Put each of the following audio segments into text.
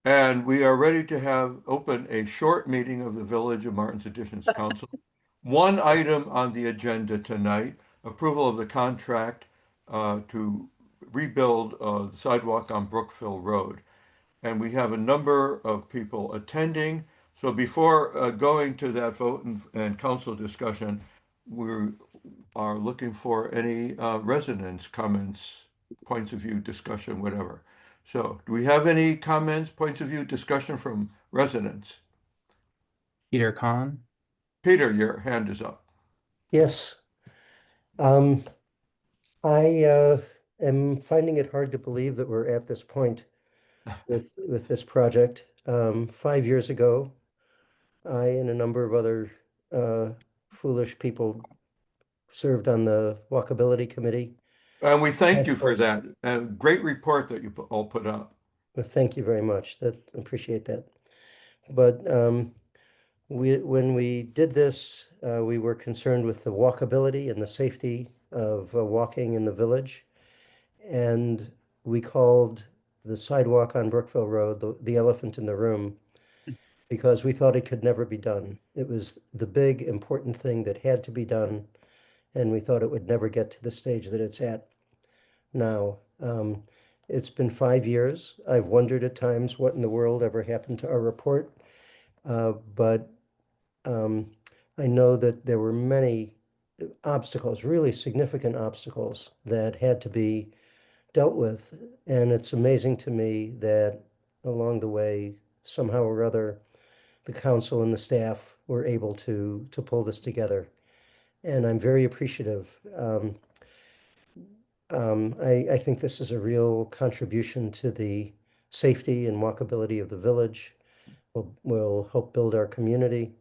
And we are ready to have open a short meeting of the Village of Martin's Additions Council. One item on the agenda tonight, approval of the contract to rebuild the sidewalk on Brookville Road. And we have a number of people attending. So before going to that vote and council discussion, we are looking for any residents' comments, points of view, discussion, whatever. So, do we have any comments, points of view, discussion from residents? Peter Kahn. Peter, your hand is up. Yes, um, I am finding it hard to believe that we're at this point with this project. 5 years ago, I and a number of other uh, foolish people served on the Walkability Committee. And we thank Task you for force. that. And great report that you all put up. Well, thank you very much. That appreciate that. But when we did this, we were concerned with the walkability and the safety of walking in the village. And we called the sidewalk on Brookville Road the elephant in the room because we thought it could never be done. It was the big, important thing that had to be done, and we thought it would never get to the stage that it's at now. It's been 5 years. I've wondered at times what in the world ever happened to our report, but um, I know that there were many obstacles, really significant obstacles that had to be dealt with. And it's amazing to me that along the way, somehow or other, the council and the staff were able to pull this together. And I'm very appreciative. I think this is a real contribution to the safety and walkability of the village. Will help build our community.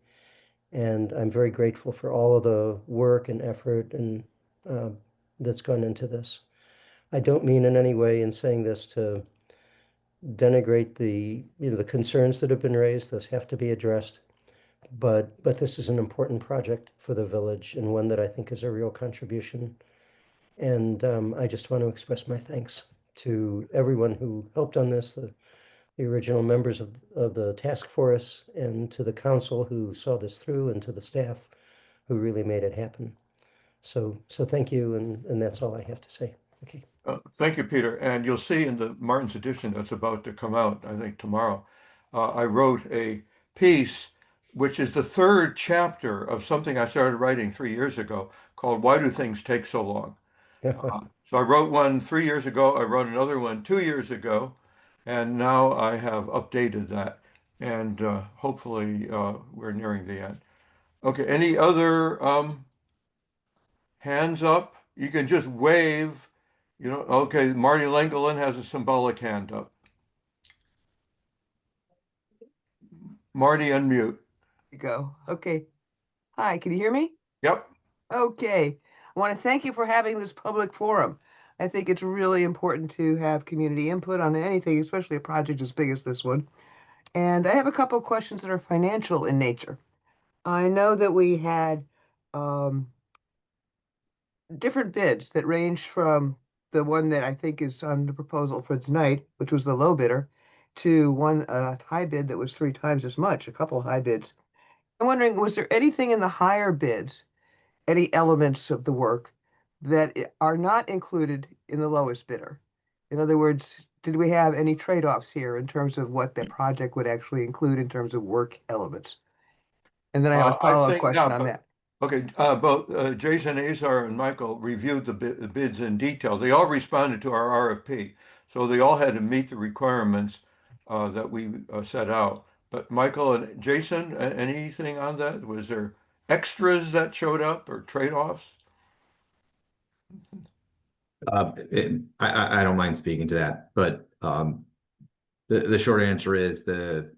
And I'm very grateful for all of the work and effort and uh, that's gone into this. I don't mean in any way in saying this to denigrate the concerns that have been raised. Those have to be addressed. But this is an important project for the village and one that I think is a real contribution. And I just want to express my thanks to everyone who helped on this, the original members of the task force, and to the council who saw this through, and to the staff who really made it happen. So thank you, and that's all I have to say. Okay. Thank you, Peter. And you'll see in the Martin's edition that's about to come out, I think tomorrow, I wrote a piece which is the third chapter of something I started writing 3 years ago called Why Do Things Take So Long? So I wrote one 3 years ago, I wrote another one 2 years ago, and now I have updated that. And hopefully we're nearing the end. Okay, any other hands up? You can just wave. You know, okay, Marty Lengelin has a symbolic hand up. Marty, unmute. You go. Okay. Hi, can you hear me? Yep. Okay. I want to thank you for having this public forum. I think it's really important to have community input on anything, especially a project as big as this one. And I have a couple of questions that are financial in nature. I know that we had um, different bids that ranged from the one that I think is on the proposal for tonight, which was the low bidder, to one high bid that was 3 times as much, a couple of high bids. I'm wondering, was there anything in the higher bids, any elements of the work that are not included in the lowest bidder? In other words, did we have any trade-offs here in terms of what the project would actually include in terms of work elements? And then I have a I follow-up think question not, on but that. okay. Both Jason Azar and Michael reviewed the bids in detail. They all responded to our RFP, so they all had to meet the requirements that we set out. But Michael and Jason, anything on that? Was there extras that showed up or trade-offs? I don't mind speaking to that, but the short answer is the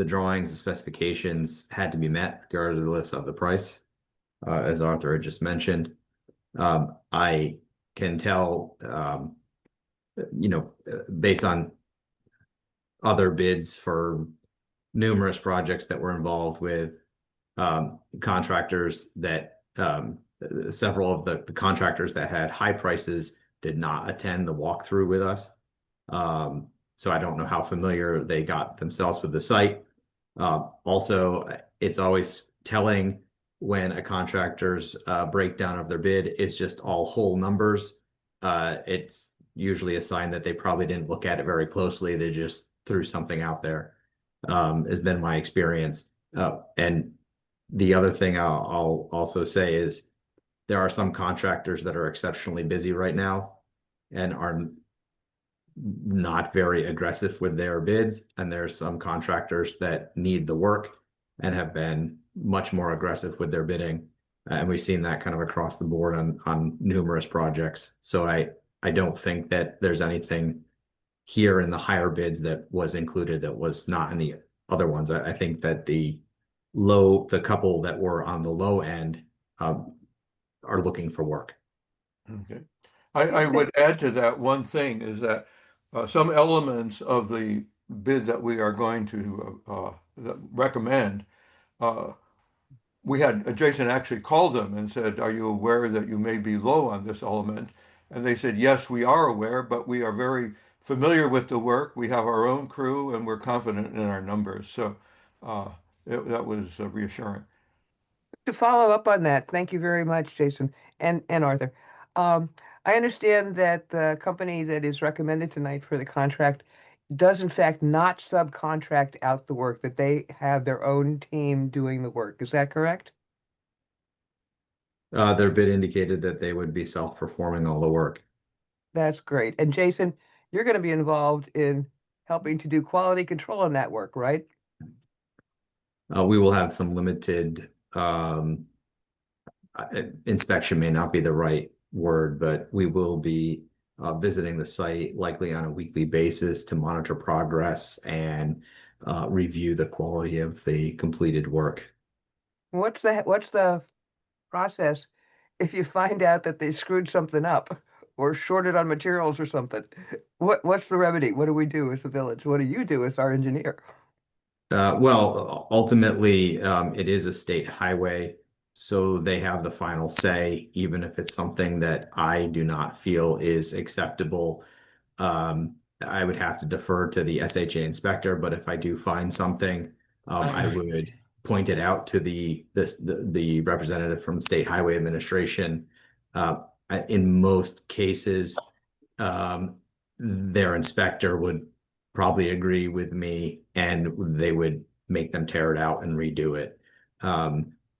drawings, the specifications had to be met regardless of the price, as Arthur had just mentioned. I can tell, based on other bids for numerous projects that were involved with contractors that several of the contractors that had high prices did not attend the walkthrough with us. so I don't know how familiar they got themselves with the site. Also, it's always telling when a contractor's breakdown of their bid is just all whole numbers. It's usually a sign that they probably didn't look at it very closely. They just threw something out there, has been my experience. And the other thing I'll also say is there are some contractors that are exceptionally busy right now and are not very aggressive with their bids. And there's some contractors that need the work and have been much more aggressive with their bidding. And we've seen that kind of across the board on numerous projects. So I don't think that there's anything here in the higher bids that was included that was not in the other ones. I think that the couple that were on the low end are looking for work. Okay. I would add to that one thing is that some elements of the bid that we are going to recommend, we had Jason actually called them and said, "Are you aware that you may be low on this element?" And they said, "Yes, we are aware, but we are very familiar with the work. We have our own crew, and we're confident in our numbers." So that was reassuring. To follow up on that, thank you very much, Jason and Arthur. Um, I understand that the company that is recommended tonight for the contract does in fact not subcontract out the work, that they have their own team doing the work. Is that correct? Their bid indicated that they would be self-performing all the work. That's great. And Jason, you're going to be involved in helping to do quality control on that work, right? We will have some limited inspection may not be the right word, but we will be visiting the site likely on a weekly basis to monitor progress and review the quality of the completed work. What's the process if you find out that they screwed something up or shorted on materials or something? What's the remedy? What do we do as a village? What do you do as our engineer? Well, ultimately, it is a state highway, so they have the final say, even if it's something that I do not feel is acceptable. I would have to defer to the SHA inspector, but if I do find something, I would point it out to the representative from State Highway Administration. In most cases, um, their inspector would probably agree with me and they would make them tear it out and redo it.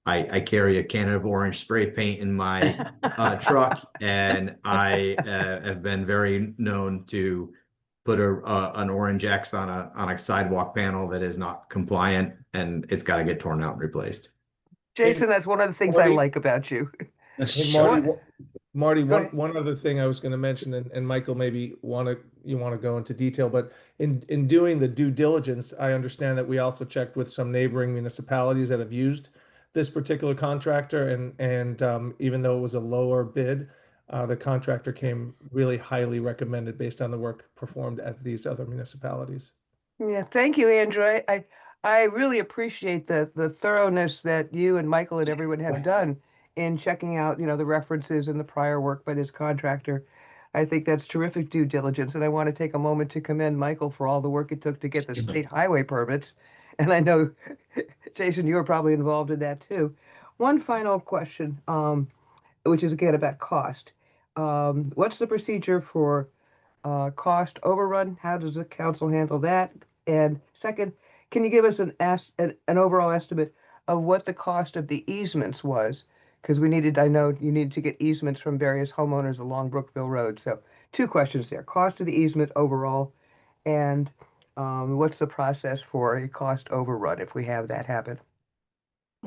I carry a can of orange spray paint in my truck, and I have been very known to put an orange X on a sidewalk panel that is not compliant, and it's got to get torn out and replaced. Jason, that's one of the things I Marty- like about you. Hey, Marty, What- Marty, Go one, ahead. one other thing I was going to mention, and Michael, maybe you want to go into detail, but in doing the due diligence, I understand that we also checked with some neighboring municipalities that have used this particular contractor, and even though it was a lower bid, the contractor came really highly recommended based on the work performed at these other municipalities. Yeah, thank you, Andrew. I really appreciate the thoroughness that you and Michael and everyone have done in checking out, the references and the prior work by this contractor. I think that's terrific due diligence, and I want to take a moment to commend Michael for all the work it took to get the state highway permits. And I know, Jason, you were probably involved in that too. One final question, which is again about cost. What's the procedure for cost overrun? How does the council handle that? And second, can you give us an overall estimate of what the cost of the easements was? Because I know you needed to get easements from various homeowners along Brookville Road. So two questions there: cost of the easement overall, and what's the process for a cost overrun if we have that happen?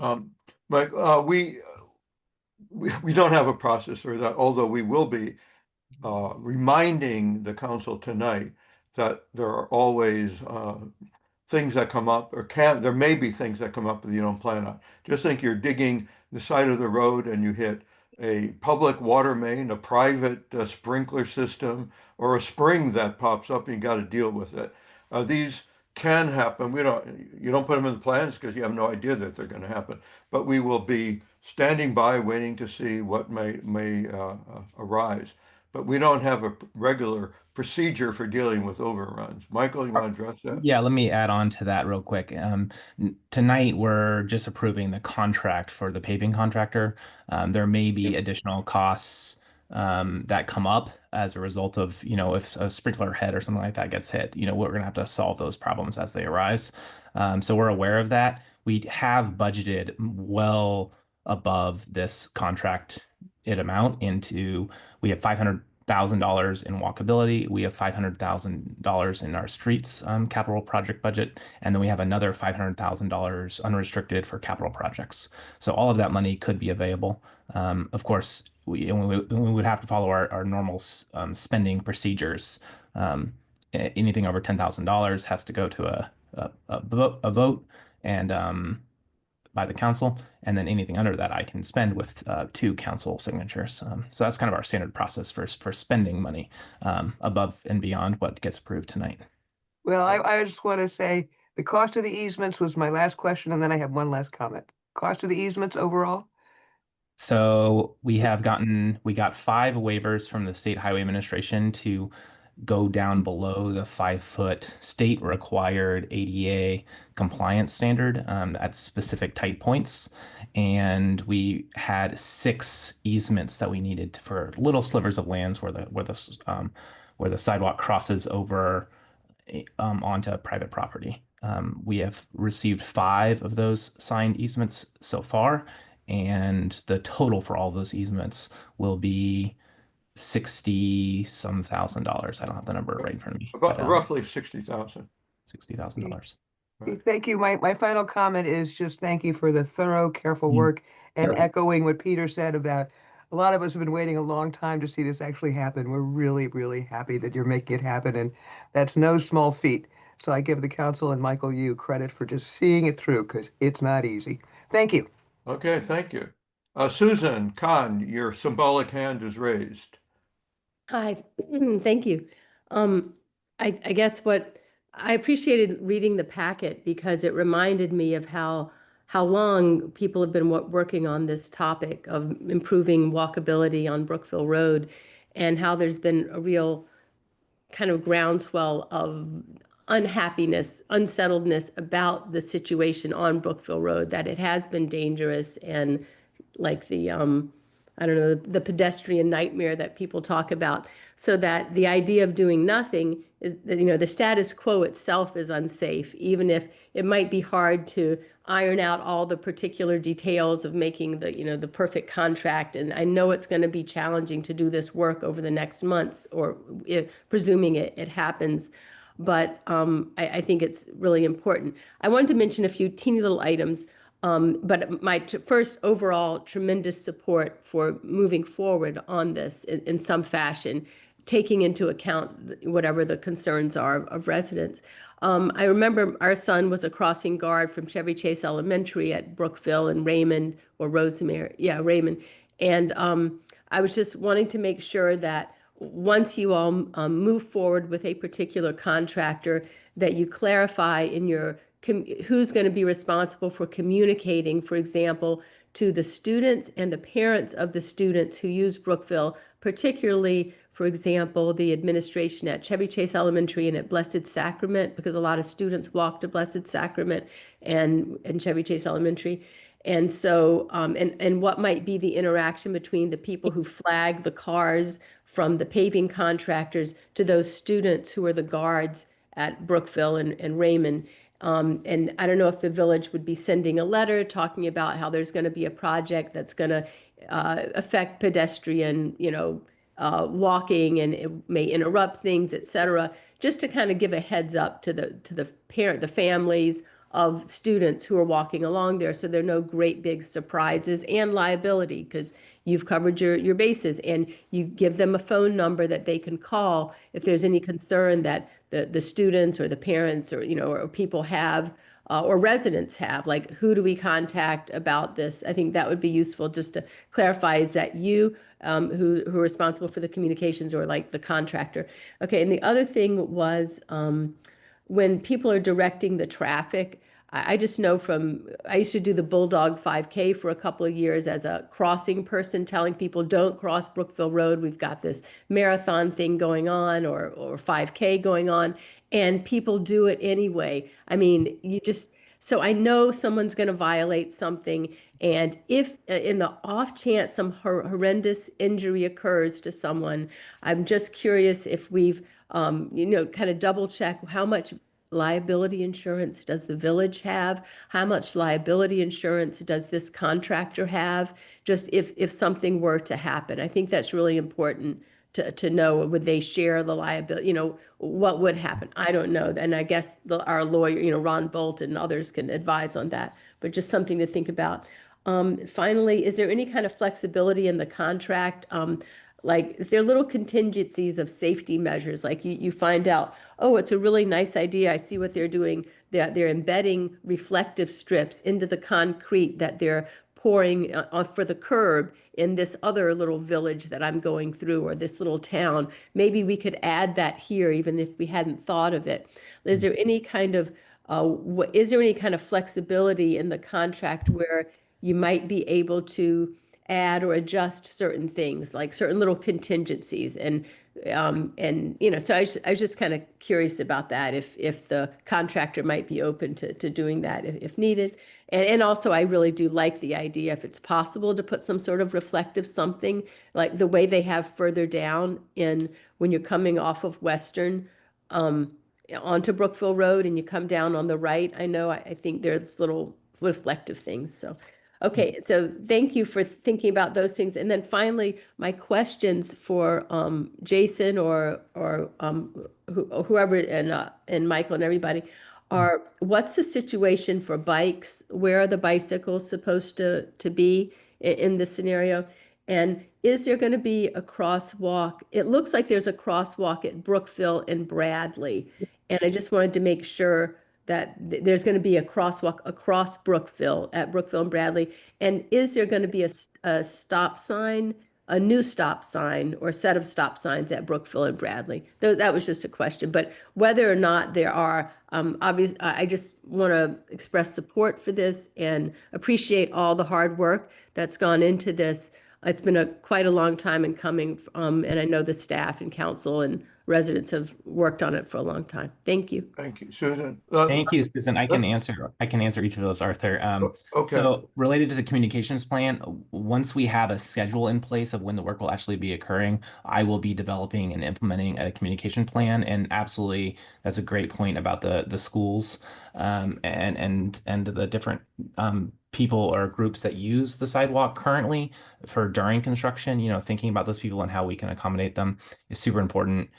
Um, but we don't have a process for that, although we will be reminding the council tonight that there are always things that come up, or there may be things that come up that you don't plan on. Just think you're digging the side of the road and you hit a public water main, a private sprinkler system, or a spring that pops up, and you got to deal with it. These can happen. You don't put them in the plans because you have no idea that they're going to happen. But we will be standing by, waiting to see what may arise. but we don't have a regular procedure for dealing with overruns. Michael, you want to address that? Yeah, let me add on to that real quick. Tonight, we're just approving the contract for the paving contractor. There may be additional costs that come up as a result of, if a sprinkler head or something like that gets hit, we're going to have to solve those problems as they arise. So we're aware of that. We have budgeted well above this contract amount we have $500,000 in walkability. We have $500,000 in our streets capital project budget, and then we have another $500,000 unrestricted for capital projects. So all of that money could be available. Of course, we would have to follow our normal spending procedures. Anything over $10,000 has to go to a vote and by the council, and then anything under that I can spend with 2 council signatures. So that's kind of our standard process for spending money above and beyond what gets approved tonight. Well, I just want to say the cost of the easements was my last question, and then I have one last comment. Cost of the easements overall? So we got 5 waivers from the State Highway Administration to go down below the 5-foot state required ADA compliance standard at specific tight points. And we had 6 easements that we needed for little slivers of lands where the sidewalk crosses over onto private property. We have received 5 of those signed easements so far, and the total for all those easements will be $60-some thousand. I don't have the number right in front of me. About but, roughly 60,000. $60,000. Right. Thank you. My final comment is just thank you for the thorough, careful work and echoing what Peter said about a lot of us have been waiting a long time to see this actually happen. We're really, really happy that you're making it happen, and that's no small feat. So I give the council and Michael, you credit for just seeing it through because it's not easy. Thank you. Okay, thank you. Susan Khan, your symbolic hand is raised. Hi, thank you. I guess what I appreciated reading the packet because it reminded me of how long people have been working on this topic of improving walkability on Brookville Road, and how there's been a real kind of groundswell of unhappiness, unsettledness about the situation on Brookville Road, that it has been dangerous and like the I don't know, the pedestrian nightmare that people talk about. So that the idea of doing nothing is, the status quo itself is unsafe, even if it might be hard to iron out all the particular details of making the perfect contract. And I know it's going to be challenging to do this work over the next months, or presuming it happens. But I think it's really important. I wanted to mention a few teeny little items. But my first overall tremendous support for moving forward on this in some fashion, taking into account whatever the concerns are of residents. I remember our son was a crossing guard from Chevy Chase Elementary at Brookville and Raymond, or Rosemary, Raymond. And I was just wanting to make sure that once you all move forward with a particular contractor, that you clarify in your who's going to be responsible for communicating, for example, to the students and the parents of the students who use Brookville, particularly, for example, the administration at Chevy Chase Elementary and at Blessed Sacrament, because a lot of students walk to Blessed Sacrament and Chevy Chase Elementary. And so, and what might be the interaction between the people who flag the cars from the paving contractors to those students who are the guards at Brookville and Raymond. And I don't know if the village would be sending a letter talking about how there's going to be a project that's going to affect pedestrian, walking, and it may interrupt things, et cetera, just to kind of give a heads up to the families of students who are walking along there, so there are no great big surprises and liability, because you've covered your bases, and you give them a phone number that they can call if there's any concern that the students or the parents or or people have or residents have, like, who do we contact about this? I think that would be useful just to clarify. Is that you who are responsible for the communications, or like the contractor? Okay, and the other thing was when people are directing the traffic, I just know I used to do the Bulldog 5K for a couple of years as a crossing person, telling people don't cross Brookville Road. We've got this marathon thing going on or 5K going on, and people do it anyway. I mean, so I know someone's going to violate something. And if in the off chance some horrendous injury occurs to someone, I'm just curious if we've, kind of double check how much liability insurance does the village have? How much liability insurance does this contractor have? Just if something were to happen, I think that's really important to know. Would they share the liability? What would happen? I don't know. And I guess our lawyer, Ron Bolt and others can advise on that, but just something to think about. Finally, is there any kind of flexibility in the contract? Like if there are little contingencies of safety measures, like you find out, oh, it's a really nice idea. I see what they're doing. They're embedding reflective strips into the concrete that they're pouring for the curb in this other little village that I'm going through, or this little town. Maybe we could add that here, even if we hadn't thought of it. Is there any kind of flexibility in the contract where you might be able to add or adjust certain things, like certain little contingencies? So I was just kind of curious about that, if the contractor might be open to doing that if needed. And also, I really do like the idea, if it's possible, to put some sort of reflective something, like the way they have further down when you're coming off of Western onto Brookville Road and you come down on the right. I think there's little reflective things. So, okay. So thank you for thinking about those things. And then finally, my questions for Jason or whoever and Michael and everybody are, what's the situation for bikes? Where are the bicycles supposed to be in this scenario? And is there going to be a crosswalk? It looks like there's a crosswalk at Brookville and Bradley. And I just wanted to make sure that there's going to be a crosswalk across Brookville at Brookville and Bradley. And is there going to be a stop sign, a new stop sign or set of stop signs at Brookville and Bradley? That was just a question. But whether or not there are, obviously, I just want to express support for this and appreciate all the hard work that's gone into this. It's been quite a long time in coming, and I know the staff and council and residents have worked on it for a long time. Thank you. Thank you, Susan. Thank you, Susan. I can answer each of those, Arthur. Okay. So related to the communications plan, once we have a schedule in place of when the work will actually be occurring, I will be developing and implementing a communication plan. And absolutely, that's a great point about the schools and the different people or groups that use the sidewalk currently for during construction. Thinking about those people and how we can accommodate them is super important.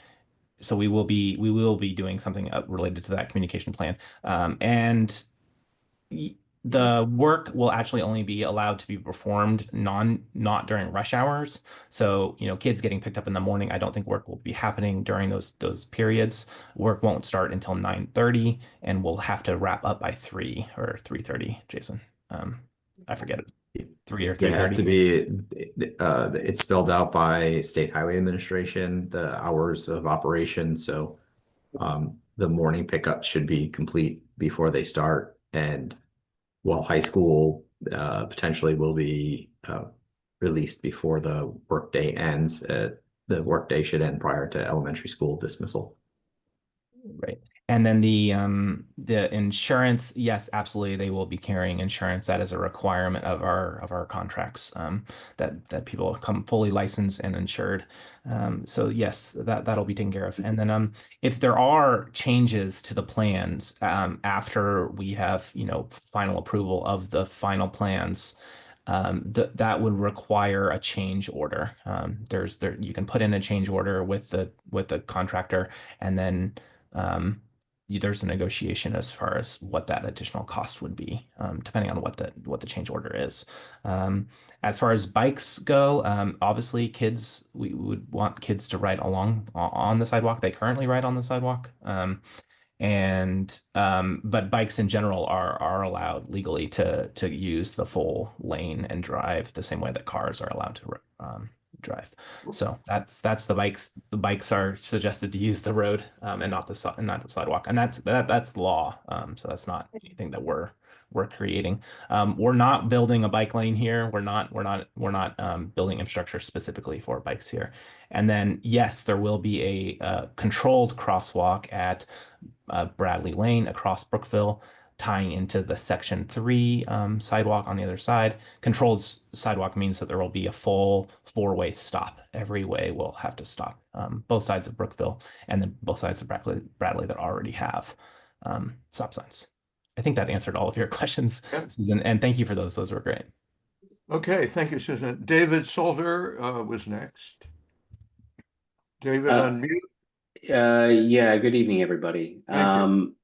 So we will be doing something related to that communication plan. And the work will actually only be allowed to be performed not during rush hours. So, kids getting picked up in the morning, I don't think work will be happening during those periods. Work won't start until 9:30, and we'll have to wrap up by 3 or 3:30, Jason. I forget it. 3 or 3:30. It has to be, it's spelled out by State Highway Administration, the hours of operation. So the morning pickup should be complete before they start. And while high school potentially will be released before the workday ends, the workday should end prior to elementary school dismissal. Right. And then the insurance, yes, absolutely, they will be carrying insurance. That is a requirement of our contracts, that people come fully licensed and insured. So yes, that'll be taken care of. And then if there are changes to the plans after we have final approval of the final plans, that would require a change order. You can put in a change order with the contractor, and then there's a negotiation as far as what that additional cost would be, depending on what the change order is. As far as bikes go, obviously we would want kids to ride along on the sidewalk. They currently ride on the sidewalk. But bikes in general are allowed legally to use the full lane and drive the same way that cars are allowed to drive. So that's the bikes. The bikes are suggested to use the road and not the sidewalk, and that's law. So that's not anything that we're creating. We're not building a bike lane here. We're not building infrastructure specifically for bikes here. And then yes, there will be a controlled crosswalk at Bradley Lane across Brookville, tying into the Section 3 sidewalk on the other side. Controlled sidewalk means that there will be a full four-way stop. Every way will have to stop, both sides of Brookville and then both sides of Bradley that already have stop signs. I think that answered all of your questions, Yeah. Susan, and thank you for those. Those were great. Okay, thank you, Susan. David Solder was next. David, unmute. Yeah, good evening, everybody. Thank you.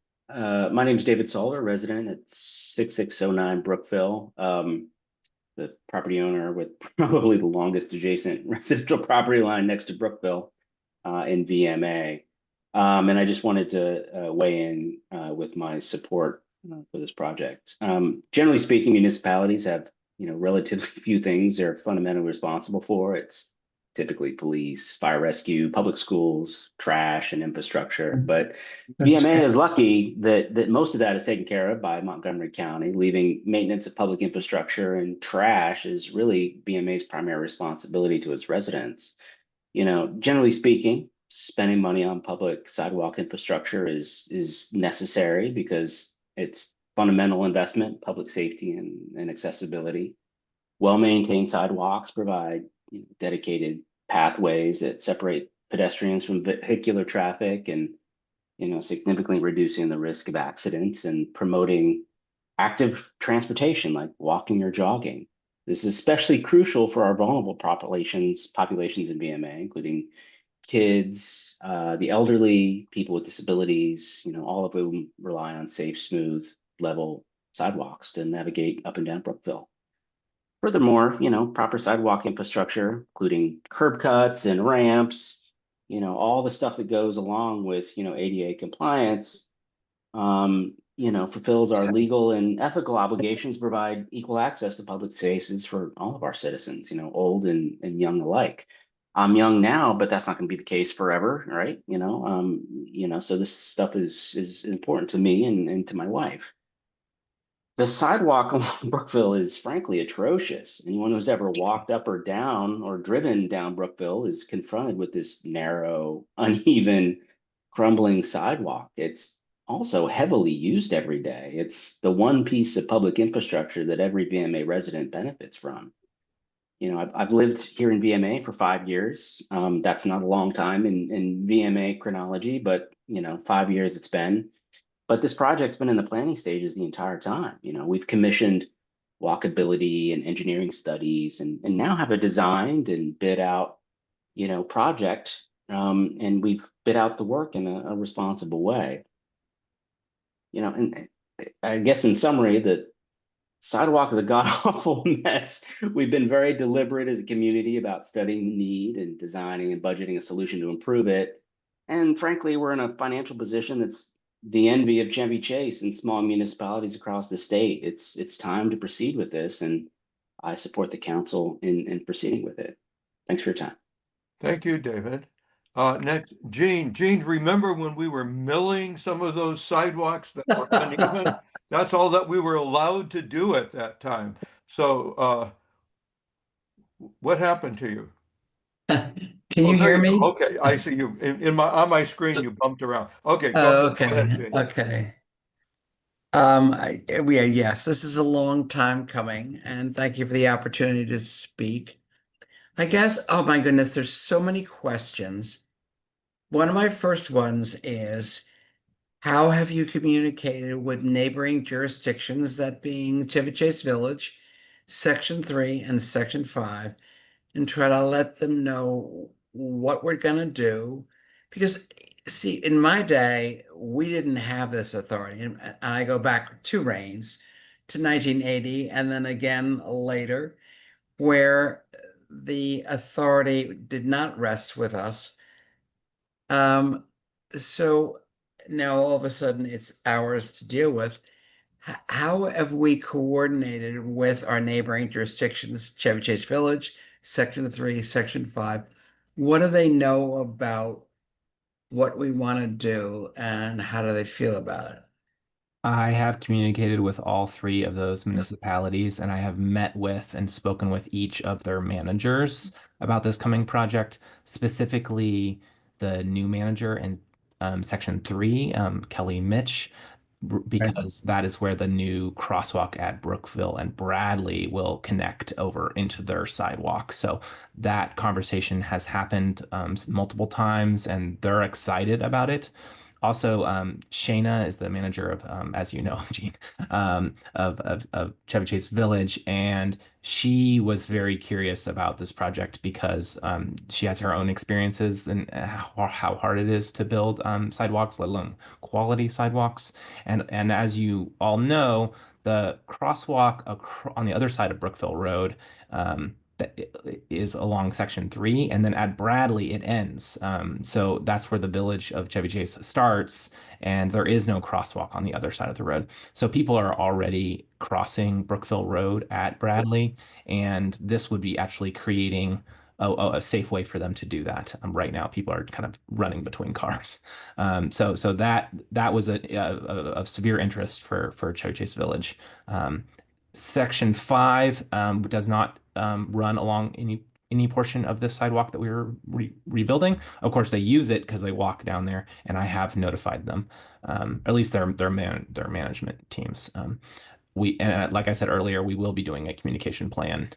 My name is David Solder, resident at 6609 Brookville. The property owner with probably the longest adjacent residential property line next to Brookville in VMA. And I just wanted to weigh in with my support for this project. Generally speaking, municipalities have, relatively few things they're fundamentally responsible for. It's typically police, fire rescue, public schools, trash, and infrastructure. But VMA is lucky that most of that is taken care of by Montgomery County, leaving maintenance of public infrastructure and trash is really VMA's primary responsibility to its residents. Generally speaking, spending money on public sidewalk infrastructure is necessary because it's fundamental investment, public safety and accessibility. Well-maintained sidewalks provide dedicated pathways that separate pedestrians from vehicular traffic and significantly reducing the risk of accidents and promoting active transportation like walking or jogging. This is especially crucial for our vulnerable populations in VMA, including kids, the elderly, people with disabilities, all of whom rely on safe, smooth, level sidewalks to navigate up and down Brookville. Furthermore, proper sidewalk infrastructure, including curb cuts and ramps, all the stuff that goes along with, ADA compliance, fulfills our legal and ethical obligations to provide equal access to public spaces for all of our citizens, old and young alike. I'm young now, but that's not going to be the case forever, right? So this stuff is important to me and to my wife. The sidewalk along Brookville is frankly atrocious. Anyone who's ever walked up or down or driven down Brookville is confronted with this narrow, uneven, crumbling sidewalk. It's also heavily used every day. It's the one piece of public infrastructure that every VMA resident benefits from. I've lived here in VMA for 5 years. That's not a long time in VMA chronology, but 5 years it's been. But this project's been in the planning stages the entire time. We've commissioned walkability and engineering studies and now have a designed and bid out, project. And we've bid out the work in a responsible way. And I guess in summary, the sidewalk is a god-awful mess. We've been very deliberate as a community about studying the need and designing and budgeting a solution to improve it. And frankly, we're in a financial position that's the envy of Chevy Chase and small municipalities across the state. It's time to proceed with this, and I support the council in proceeding with it. Thanks for your time. Thank you, David. Next, Gene. Gene, remember when we were milling some of those sidewalks that were uneven? That's all that we were allowed to do at that time. So what happened to you? Can you there hear you me? go. Okay, I see you. On my screen, you bumped around. Okay, Oh, go ahead, Gene. okay. Yes, this is a long time coming, and thank you for the opportunity to speak. I guess, oh my goodness, there's so many questions. One of my first ones is, how have you communicated with neighboring jurisdictions, that being Chevy Chase Village, Section 3 and Section 5, and try to let them know what we're going to do? Because, see, in my day, we didn't have this authority. And I go back 2 reigns to 1980 and then again later, where the authority did not rest with us. So now all of a sudden it's ours to deal with. How have we coordinated with our neighboring jurisdictions, Chevy Chase Village, Section 3, Section 5. What do they know about what we want to do and how do they feel about it? I have communicated with all three of those municipalities, and I have met with and spoken with each of their managers about this coming project, specifically the new manager in Section 3, Kelly Mitch, because that is where the new crosswalk at Brookville and Bradley will connect over into their sidewalk. So that conversation has happened multiple times, and they're excited about it. Also, Shayna is the manager of, as you know, Gene, of Chevy Chase Village, and she was very curious about this project because she has her own experiences and how hard it is to build sidewalks, let alone quality sidewalks. And as you all know, the crosswalk on the other side of Brookville Road that is along Section 3, and then at Bradley it ends. So that's where the village of Chevy Chase starts, and there is no crosswalk on the other side of the road. So people are already crossing Brookville Road at Bradley, and this would be actually creating a safe way for them to do that. Right now, people are kind of running between cars. So that was of severe interest for Chevy Chase Village. Section 5 does not run along any portion of this sidewalk that we were rebuilding. Of course, they use it because they walk down there, and I have notified them, at least their management teams. Like I said earlier, we will be doing a communication plan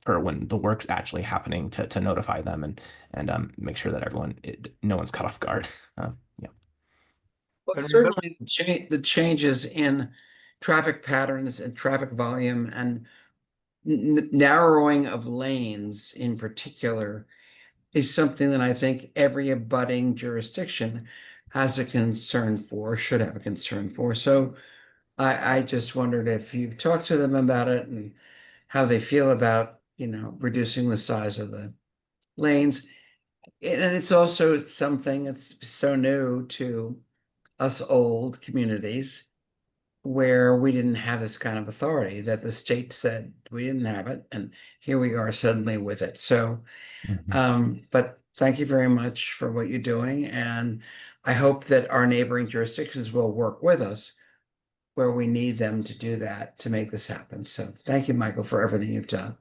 for when the work's actually happening to notify them and make sure that no one's caught off guard. Yeah. Well, And remember, certainly the changes in traffic patterns and traffic volume and narrowing of lanes in particular is something that I think every abutting jurisdiction has a concern for, should have a concern for. So I just wondered if you've talked to them about it and how they feel about, reducing the size of the lanes. And it's also something that's so new to us old communities where we didn't have this kind of authority that the state said we didn't have it, and here we are suddenly with it. So, but thank you very much for what you're doing, and I hope that our neighboring jurisdictions will work with us where we need them to do that to make this happen. So thank you, Michael, for everything you've done.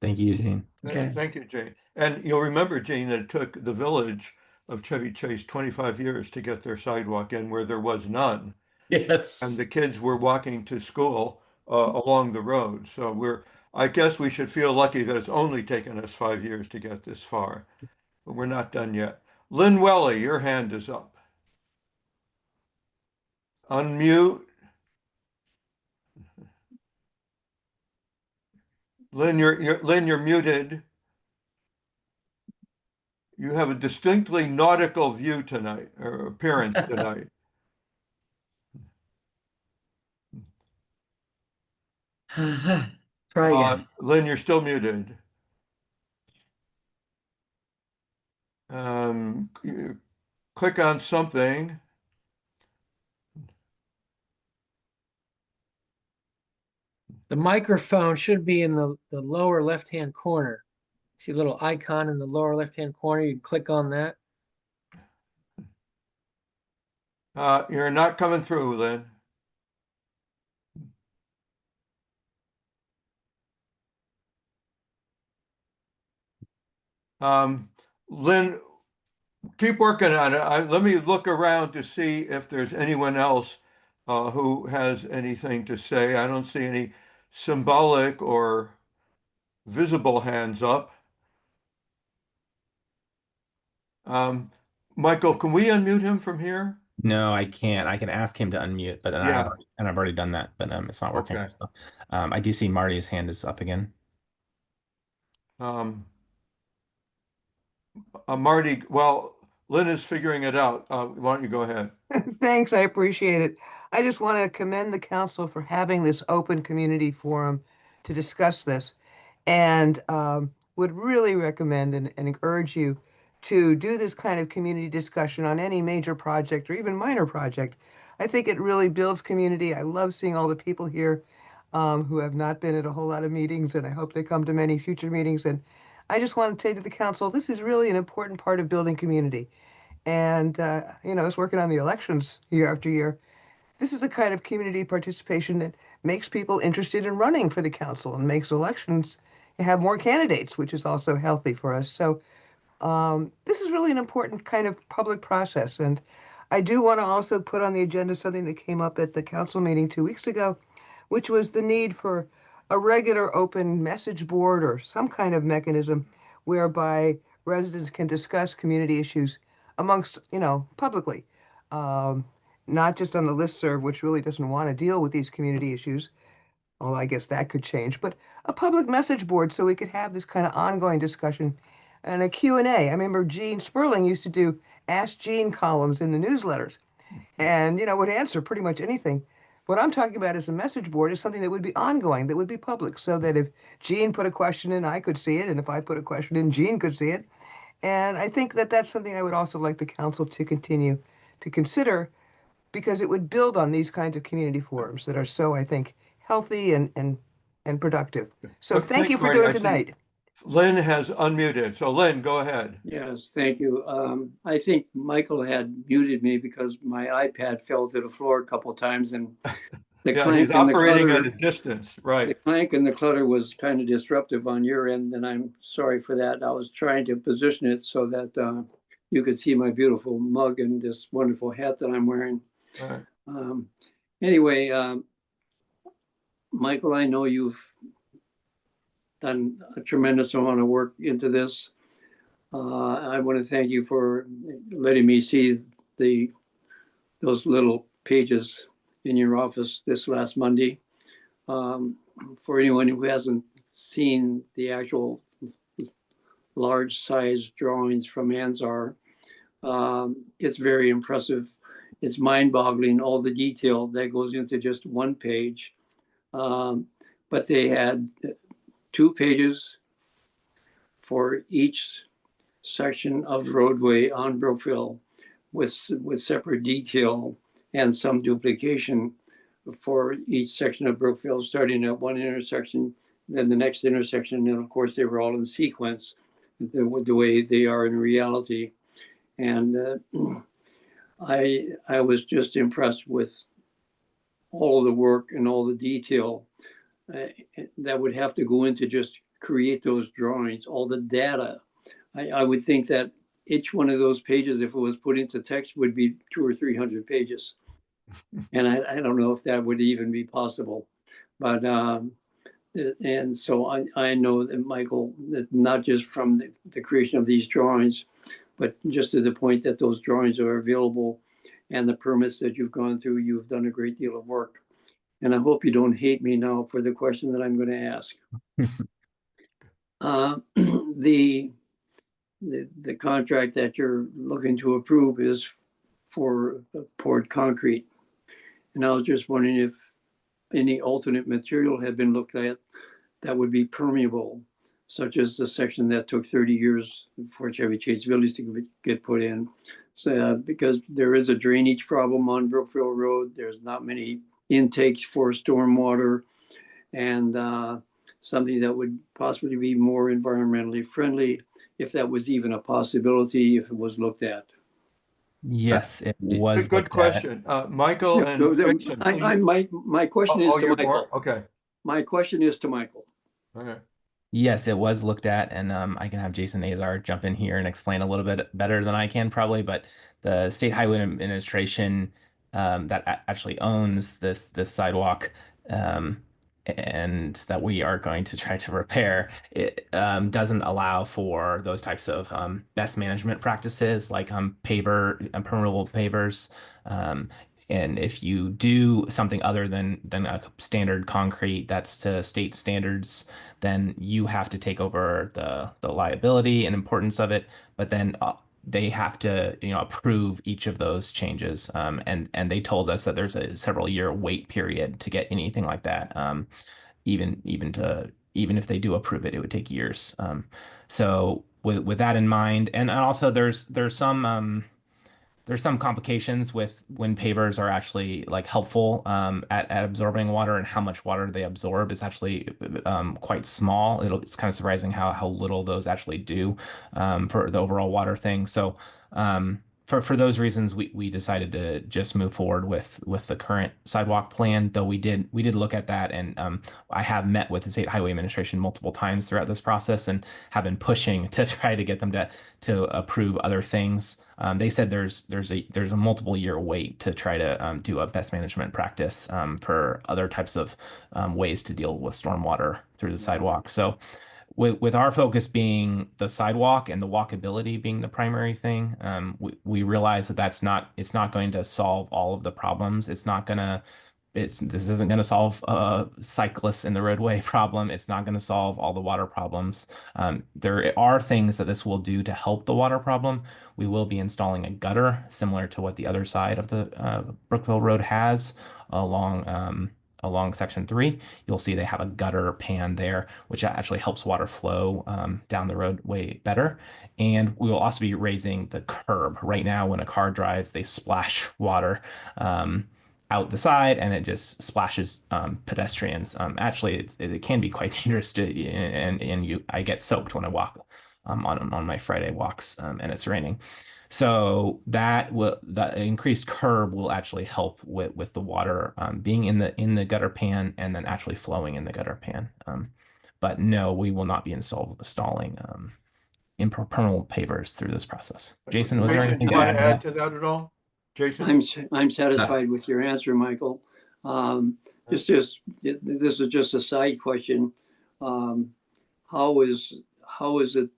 Thank you, Eugene. Okay. thank you, Jane. And you'll remember, Jane, that it took the village of Chevy Chase 25 years to get their sidewalk in where there was none. And Yes. the kids were walking to school along the road. So I guess we should feel lucky that it's only taken us 5 years to get this far, but we're not done yet. Lynn Welly, your hand is up. Unmute. Lynn, you're muted. You have a distinctly nautical view tonight, or appearance tonight. Try again. Lynn, you're still muted. Click on something. The microphone should be in the lower left-hand corner. See a little icon in the lower left-hand corner? You can click on that. You're not coming through, Lynn. Lynn, keep working on it. Let me look around to see if there's anyone else who has anything to say. I don't see any symbolic or visible hands up. Michael, can we unmute him from here? No, I can't. I can ask him to unmute, but then Yeah. I've already done that, but it's not working. Okay. So, I do see Marty's hand is up again. Marty, well, Lynn is figuring it out. Why don't you go ahead? Thanks, I appreciate it. I just want to commend the council for having this open community forum to discuss this, and would really recommend and encourage you to do this kind of community discussion on any major project or even minor project. I think it really builds community. I love seeing all the people here. who have not been at a whole lot of meetings, and I hope they come to many future meetings. And I just want to say to the council, this is really an important part of building community. And, I was working on the elections year after year. This is the kind of community participation that makes people interested in running for the council and makes elections have more candidates, which is also healthy for us. So this is really an important kind of public process. And I do want to also put on the agenda something that came up at the council meeting 2 weeks ago, which was the need for a regular open message board or some kind of mechanism whereby residents can discuss community issues amongst, publicly. Um, Not just on the listserv, which really doesn't want to deal with these community issues, although I guess that could change, but a public message board so we could have this kind of ongoing discussion and a Q&A. I remember Gene Sperling used to do Ask Gene columns in the newsletters and, would answer pretty much anything. What I'm talking about as a message board is something that would be ongoing, that would be public, so that if Gene put a question in, I could see it, and if I put a question in, Gene could see it. And I think that that's something I would also like the council to continue to consider because it would build on these kinds of community forums that are so, I think, healthy and productive. So Look, thank thanks, you for Marty. doing I see tonight. Lynn has unmuted. So Lynn, go ahead. Yes, thank you. I think Michael had muted me because my iPad fell to the floor a couple of times and the Yeah, clank he's and the operating at clutter, a distance, the right? clank and the clutter was kind of disruptive on your end, and I'm sorry for that. I was trying to position it so that you could see my beautiful mug and this wonderful hat that I'm wearing. Right. Anyway, Michael, I know you've done a tremendous amount of work into this. I want to thank you for letting me see those little pages in your office this last Monday. For anyone who hasn't seen the actual large size drawings from Ansar, it's very impressive. It's mind-boggling, all the detail that goes into just one page. But they had 2 pages for each section of roadway on Brookville with separate detail and some duplication for each section of Brookville, starting at one intersection, then the next intersection, and of course they were all in sequence, the way they are in reality. And I was just impressed with all the work and all the detail that would have to go into just create those drawings, all the data. I would think that each one of those pages, if it was put into text, would be 200 or 300 pages. And I don't know if that would even be possible. But and so I know that Michael, that not just from the creation of these drawings, but just to the point that those drawings are available and the permits that you've gone through, you've done a great deal of work. And I hope you don't hate me now for the question that I'm going to ask. The contract that you're looking to approve is for poured concrete. And I was just wondering if any alternate material had been looked at that would be permeable, such as the section that took 30 years for Chevy Chase Village to get put in. So, because there is a drainage problem on Brookville Road, there's not many intakes for stormwater, and something that would possibly be more environmentally friendly, if that was even a possibility, if it was looked at. Yes, it was Good looked at. question. Michael and Jason, please. My question is to you're Michael. Okay. My question is to Michael. Okay. Yes, it was looked at, and I can have Jason Azar jump in here and explain a little bit better than I can probably. But the State Highway Administration that actually owns this sidewalk and that we are going to try to repair, it doesn't allow for those types of best management practices like permeable pavers. And if you do something other than a standard concrete that's to state standards, then you have to take over the liability and importance of it. But then they have to, approve each of those changes. And they told us that there's a several year wait period to get anything like that. Even if they do approve it, it would take years. So with that in mind, and also there's there's some complications with when pavers are actually like helpful at absorbing water, and how much water they absorb is actually quite small. It's kind of surprising how little those actually do for the overall water thing. So for those reasons, we decided to just move forward with the current sidewalk plan. Though we did look at that, and I have met with the State Highway Administration multiple times throughout this process, and have been pushing to try to get them to approve other things. They said there's a multiple year wait to try to do a best management practice for other types of ways to deal with stormwater through the sidewalk. So with our focus being the sidewalk and the walkability being the primary thing, we realize that it's not going to solve all of the problems. This isn't going to solve cyclists in the roadway problem. It's not going to solve all the water problems. There are things that this will do to help the water problem. We will be installing a gutter similar to what the other side of the Brookville Road has along section 3. You'll see they have a gutter pan there, which actually helps water flow down the roadway better. And we will also be raising the curb. Right now, when a car drives, they splash water out the side, and it just splashes pedestrians. Actually, it can be quite dangerous I get soaked when I walk on my Friday walks and it's raining. So the increased curb will actually help with the water being in the gutter pan and then actually flowing in the gutter pan. But no, we will not be installing impermeable pavers through this process. Jason, was there Jason, anything do to you want add to to add to that at all? Jason? I'm satisfied with your answer, Michael. This is just a side question. How is it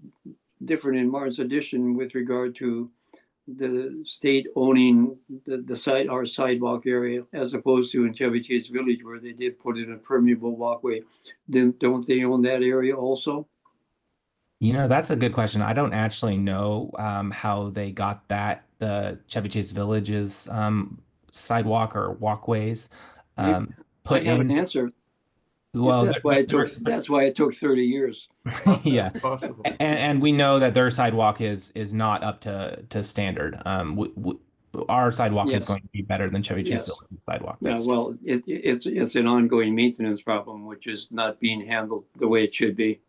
different in Martin's Addition with regard to the state owning our sidewalk area, as opposed to in Chevy Chase Village, where they did put in a permeable walkway? Don't they own that area also? That's a good question. I don't actually know how they got the Chevy Chase Village's sidewalk or walkways put I have an in. answer. Well, That's why it took 30 years. yeah, Possible. and we know that their sidewalk is not up to standard. Our sidewalk is Yes. going to be better than Chevy Chase Yes. Village's sidewalk. Yeah, That's well, it's an ongoing maintenance problem, which is not being handled the way it should be.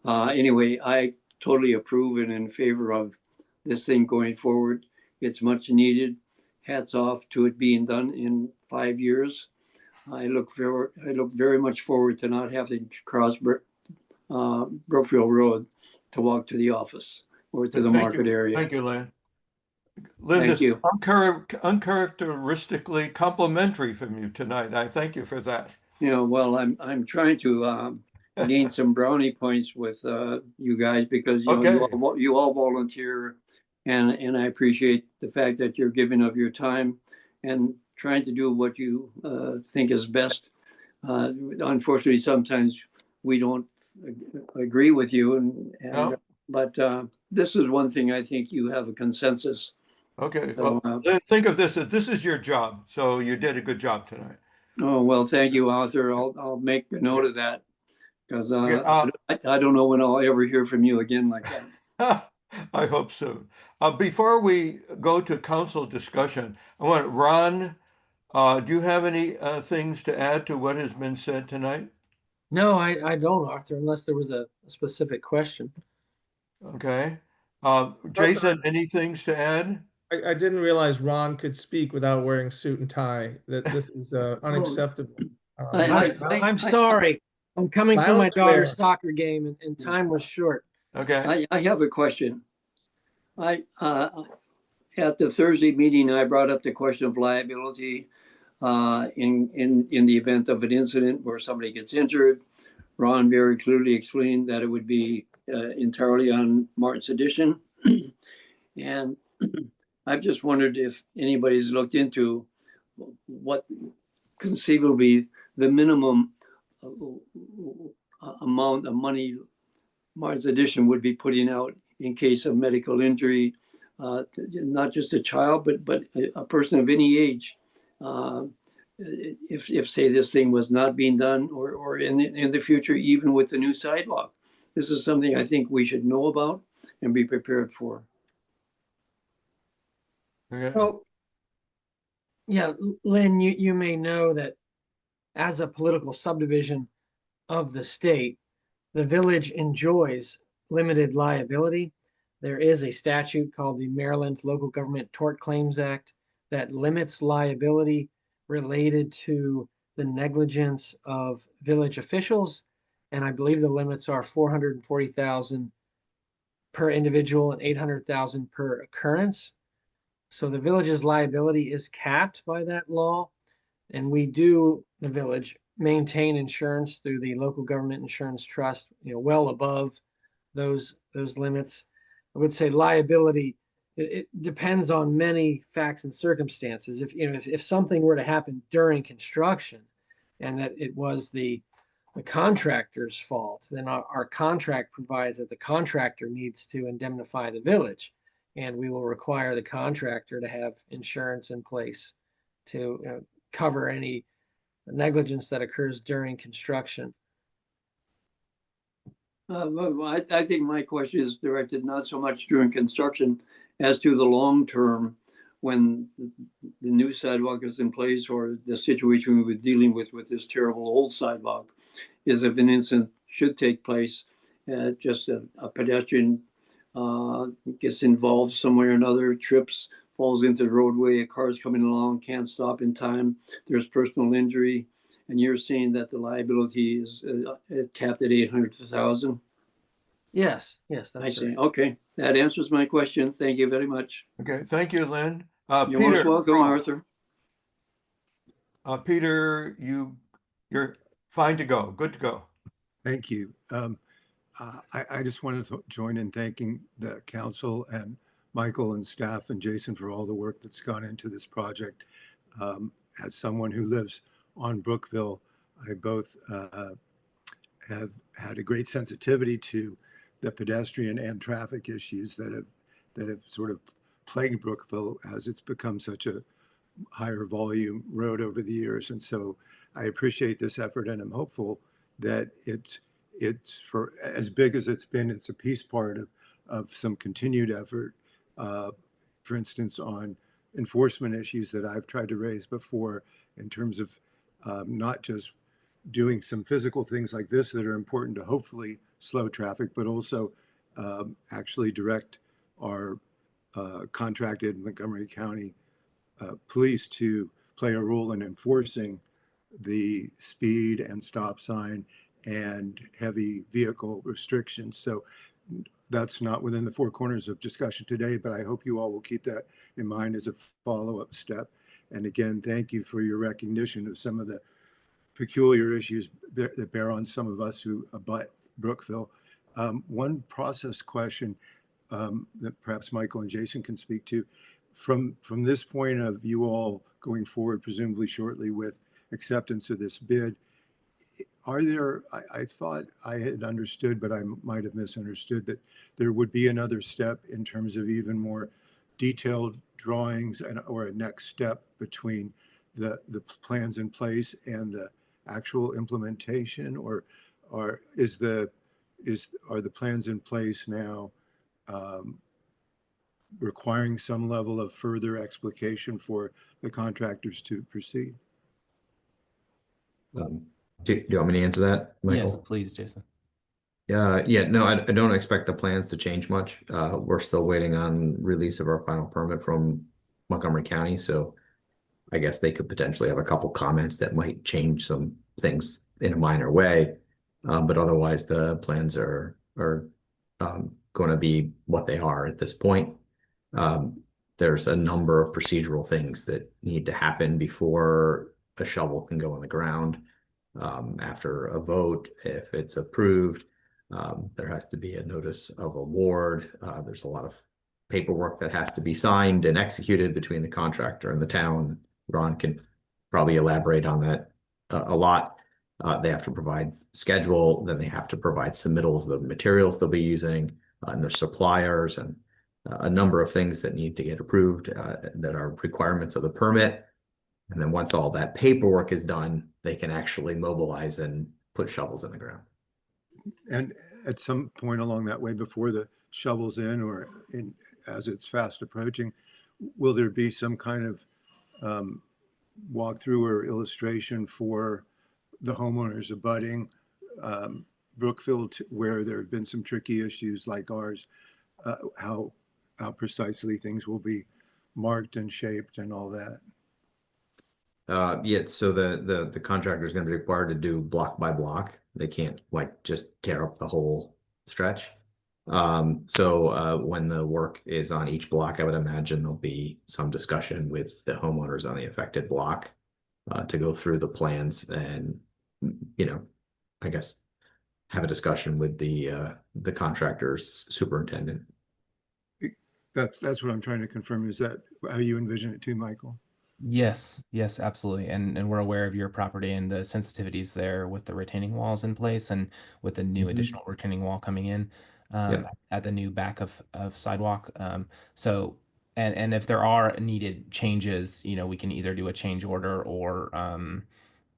Anyway, I totally approve and in favor of this thing going forward. It's much needed. Hats off to it being done in 5 years. I look very much forward to not having to cross Brookville Road to walk to the office or to the market area. Thank you, Lynn. Lynn, Thank this you. uncharacteristically complimentary from you tonight. I thank you for that. Well, I'm trying to gain some brownie points with you guys, because you all volunteer, and I appreciate the fact that you're giving of your time and trying to do what you think is best. Unfortunately, sometimes we don't agree with you, but this is one thing I think you have a consensus. Okay, So, well, Lynn, think of this as this is your job, so you did a good job tonight. Oh, well, thank you, Arthur. I'll make a note of that, because Okay, I don't know when I'll ever hear from you again like that. I hope so. Before we go to council discussion, I want Ron, do you have any things to add to what has been said tonight? No, I don't, Arthur, unless there was a specific question. Okay. Jason, any things to add? I didn't realize Ron could speak without wearing suit and tie. That this is unacceptable. I'm sorry. I'm coming from my daughter's soccer game, and time was short. Okay. I have a question. At the Thursday meeting, I brought up the question of liability in the event of an incident where somebody gets injured. Ron very clearly explained that it would be entirely on Martin's Addition. And I've just wondered if anybody's looked into what conceivably the minimum amount of money Martin's Addition would be putting out in case of medical injury, not just a child, but a person of any age. If say this thing was not being done, or in the future, even with the new sidewalk, this is something I think we should know about and be prepared for. Okay. Well, yeah, Lynn, you may know that as a political subdivision of the state, the village enjoys limited liability. There is a statute called the Maryland Local Government Tort Claims Act that limits liability related to the negligence of village officials. And I believe the limits are 440,000 per individual and 800,000 per occurrence. So the village's liability is capped by that law. And we do, the village, maintain insurance through the local government insurance trust, well above those limits. I would say liability, it depends on many facts and circumstances. If something were to happen during construction and that it was the contractor's fault, then our contract provides that the contractor needs to indemnify the village. And we will require the contractor to have insurance in place to cover any negligence that occurs during construction. I think my question is directed not so much during construction as to the long term when the new sidewalk is in place, or the situation we were dealing with this terrible old sidewalk, is if an incident should take place, just a pedestrian gets involved some way or another, trips, falls into the roadway, a car's coming along, can't stop in time, there's personal injury, and you're saying that the liability is capped at 800,000? Yes, I that's see. right. Okay, that answers my question. Thank you very much. Okay. Thank you, Lynn. You're Peter, most welcome, Arthur. Peter, you're fine to go. Good to go. Thank you. I just wanted to join in thanking the council and Michael and staff and Jason for all the work that's gone into this project. As someone who lives on Brookville, I both have had a great sensitivity to the pedestrian and traffic issues that have sort of plagued Brookville as it's become such a higher volume road over the years. And so I appreciate this effort, and I'm hopeful that it's for as big as it's been, it's a piece part of some continued effort, for instance, on enforcement issues that I've tried to raise before in terms of not just doing some physical things like this that are important to hopefully slow traffic, but also actually direct our contracted Montgomery County police to play a role in enforcing the speed and stop sign and heavy vehicle restrictions. So that's not within the four corners of discussion today, but I hope you all will keep that in mind as a follow-up step. And again, thank you for your recognition of some of the peculiar issues that bear on some of us who abut Brookville. One process question that perhaps Michael and Jason can speak to. From this point of you all going forward, presumably shortly with acceptance of this bid, are there, I thought I had understood, but I might have misunderstood, that there would be another step in terms of even more detailed drawings or a next step between the plans in place and the actual implementation, or are the plans in place now requiring some level of further explication for the contractors to proceed? Do you want me to answer that, Michael? Yes, please, Jason. Yeah, no, I don't expect the plans to change much. We're still waiting on release of our final permit from Montgomery County, so I guess they could potentially have a couple comments that might change some things in a minor way. But otherwise the plans are going to be what they are at this point. There's a number of procedural things that need to happen before a shovel can go in the ground. After a vote, if it's approved, there has to be a notice of award. There's a lot of paperwork that has to be signed and executed between the contractor and the town. Ron can probably elaborate on that a lot. They have to provide schedule, then they have to provide submittals of the materials they'll be using, and their suppliers, and a number of things that need to get approved that are requirements of the permit. And then once all that paperwork is done, they can actually mobilize and put shovels in the ground. And at some point along that way, before the shovel's in or as it's fast approaching, will there be some kind of walkthrough or illustration for the homeowners abutting Brookville, where there have been some tricky issues like ours, how precisely things will be marked and shaped and all that? Yeah, so the contractor is going to be required to do block by block. They can't like just tear up the whole stretch. So when the work is on each block, I would imagine there'll be some discussion with the homeowners on the affected block to go through the plans and, I guess have a discussion with the contractor's superintendent. That's what I'm trying to confirm. Is that how you envision it too, Michael? Yes, yes, absolutely. And we're aware of your property and the sensitivities there with the retaining walls in place and with the new additional retaining wall coming in Yep. at the new back of sidewalk. So and if there are needed changes, we can either do a change order or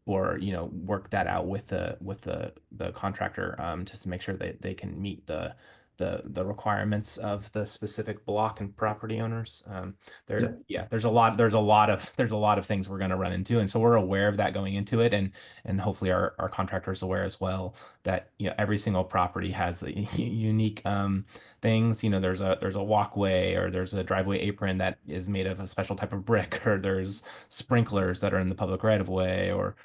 work that out with the contractor just to make sure that they can meet the requirements of the specific block and property owners. There's a lot of things we're going to run into, and so we're aware of that going into it, and hopefully our contractor is aware as well that every single property has unique things. There's a walkway, or there's a driveway apron that is made of a special type of brick, or there's sprinklers that are in the public right of way, or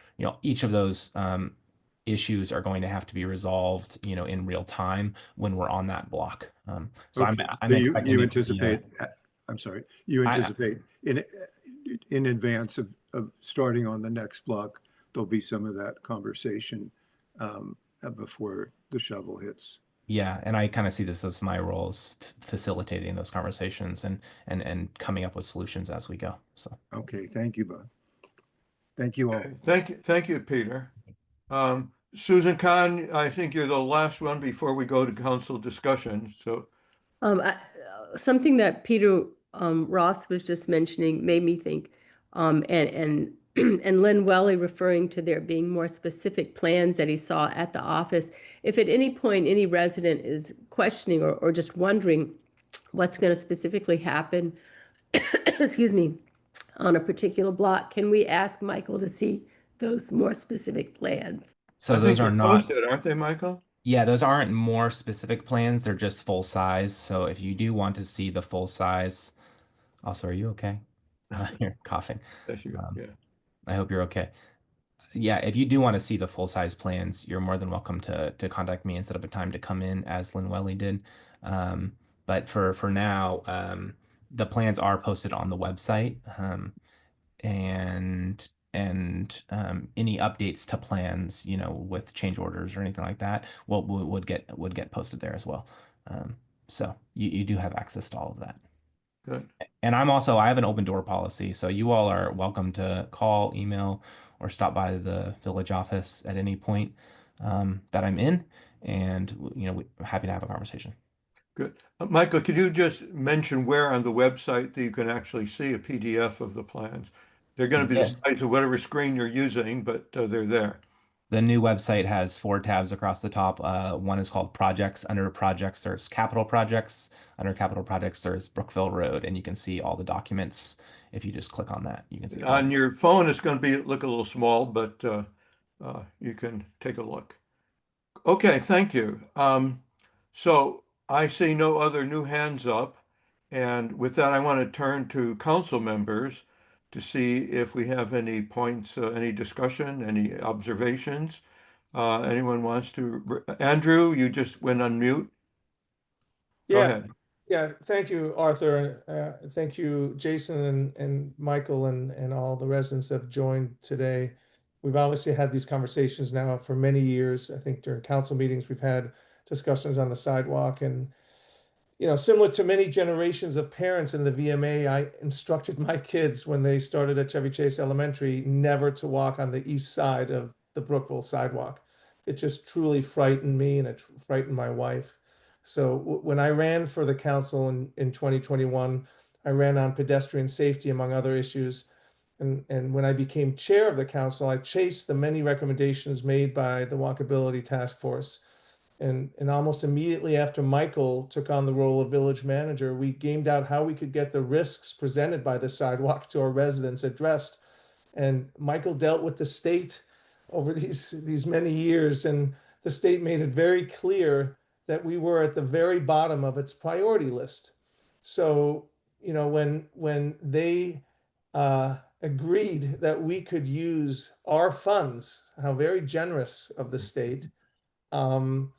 each of those issues are going to have to be resolved, in real time when we're on that block. So Okay. I'm So expecting you it to be, anticipate, I'm sorry, you anticipate in advance of starting on the next block, there'll be some of that conversation before the shovel hits. yeah, and I kind of see this as my role as facilitating those conversations and coming up with solutions as we go. So Okay, thank you, Bob. Thank you all. Thank you, Peter. Susan Kahn, I think you're the last one before we go to council discussion. So Something that Peter Ross was just mentioning made me think, and Lynn Welly referring to there being more specific plans that he saw at the office. If at any point any resident is questioning or just wondering what's going to specifically happen, excuse me, on a particular block, can we ask Michael to see those more specific plans? so I those think are they're not. posted, aren't they, Michael? Yeah, those aren't more specific plans. They're just full size. So if you do want to see the full size, also, are you okay? You're coughing. There you go. Um, Yeah. I hope you're okay. Yeah, if you do want to see the full size plans, you're more than welcome to contact me and set up a time to come in, as Lynn Welly did. But for now, the plans are posted on the website, and any updates to plans, with change orders or anything like that, would get posted there as well. So you do have access to all of that. Good. And I have an open door policy, so you all are welcome to call, email, or stop by the village office at any point that I'm in, and we're happy to have a conversation. Good. Michael, could you just mention where on the website that you can actually see a PDF of the plans? They're going to be the Yes. size of whatever screen you're using, but they're there. The new website has 4 tabs across the top. One is called Projects. Under Projects, there's Capital Projects. Under Capital Projects, there's Brookville Road, and you can see all the documents. If you just click on that, you can see all. On your phone, it's going to look a little small, but you can take a look. Okay, thank you. So I see no other new hands up. And with that, I want to turn to council members to see if we have any points, any discussion, any observations. Anyone wants to? Andrew, you just went on mute. Go ahead. Yeah, thank you, Arthur. Thank you, Jason and Michael and all the residents that have joined today. We've obviously had these conversations now for many years. I think during council meetings, we've had discussions on the sidewalk, and similar to many generations of parents in the VMA, I instructed my kids when they started at Chevy Chase Elementary never to walk on the east side of the Brookville sidewalk. It just truly frightened me, and it frightened my wife. So when I ran for the council in 2021, I ran on pedestrian safety, among other issues. And when I became chair of the council, I chased the many recommendations made by the Walkability Task Force. And almost immediately after Michael took on the role of village manager, we gamed out how we could get the risks presented by the sidewalk to our residents addressed. And Michael dealt with the state over these many years, and the state made it very clear that we were at the very bottom of its priority list. So, you know, when they agreed that we could use our funds, how very generous of the state, you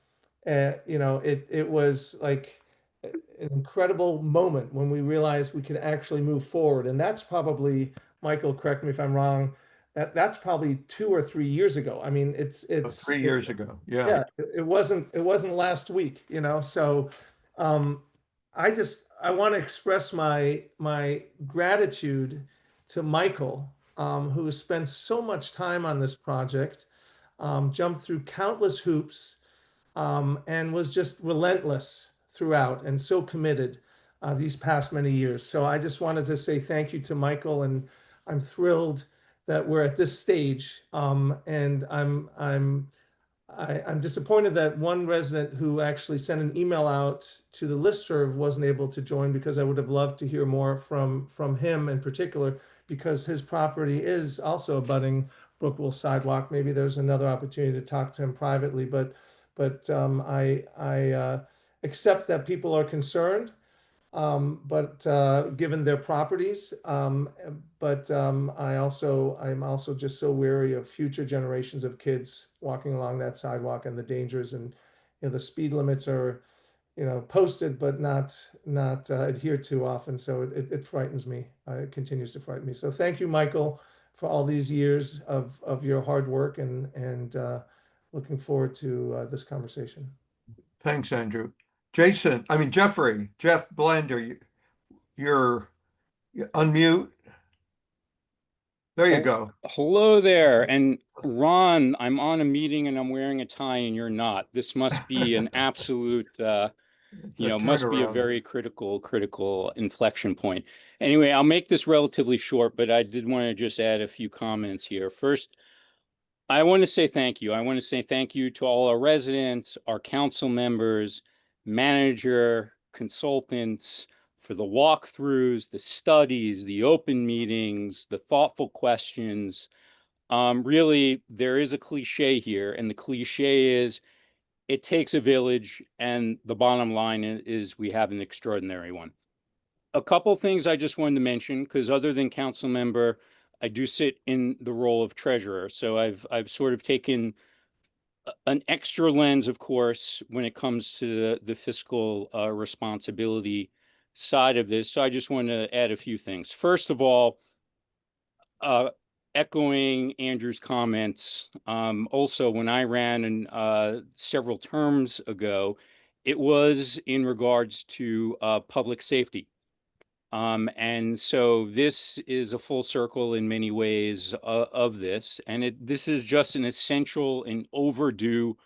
know, it was like an incredible moment when we realized we could actually move forward. And that's probably, Michael, correct me if I'm wrong, that's probably 2 or 3 years ago. I mean, it's 3 years ago. Yeah. yeah, it wasn't last week, you know. So um I want to express my gratitude to Michael, who has spent so much time on this project, jumped through countless hoops, and was just relentless throughout and so committed these past many years. So I just wanted to say thank you to Michael, and I'm thrilled that we're at this stage. And I'm disappointed that one resident who actually sent an email out to the listserv wasn't able to join, because I would have loved to hear more from him in particular, because his property is also abutting Brookville Sidewalk. Maybe there's another opportunity to talk to him privately, but I accept that people are concerned, but given their properties, but I'm also just so weary of future generations of kids walking along that sidewalk and the dangers. And you know, the speed limits are, you know, posted but not adhered to often. So it frightens me. It continues to frighten me. So thank you, Michael, for all these years of your hard work, and looking forward to this conversation. Thanks, Andrew. Jeff Blender, you unmute. There you go. Hello there. And Ron, I'm on a meeting and I'm wearing a tie and you're not. This must be an absolute, must be a turnaround. very critical inflection point. Anyway, I'll make this relatively short, but I did want to just add a few comments here. First, I want to say thank you. I want to say thank you to all our residents, our council members, manager, consultants, for the walkthroughs, the studies, the open meetings, the thoughtful questions. Really, there is a cliche here, and the cliche is it takes a village, and the bottom line is we have an extraordinary one. A couple things I just wanted to mention, because other than council member, I do sit in the role of treasurer. So I've sort of taken an extra lens, of course, when it comes to the fiscal responsibility side of this. So I just want to add a few things. First of all, echoing Andrew's comments, also when I ran several terms ago, it was in regards to public safety. And so this is a full circle in many ways of this, and this is just an essential and overdue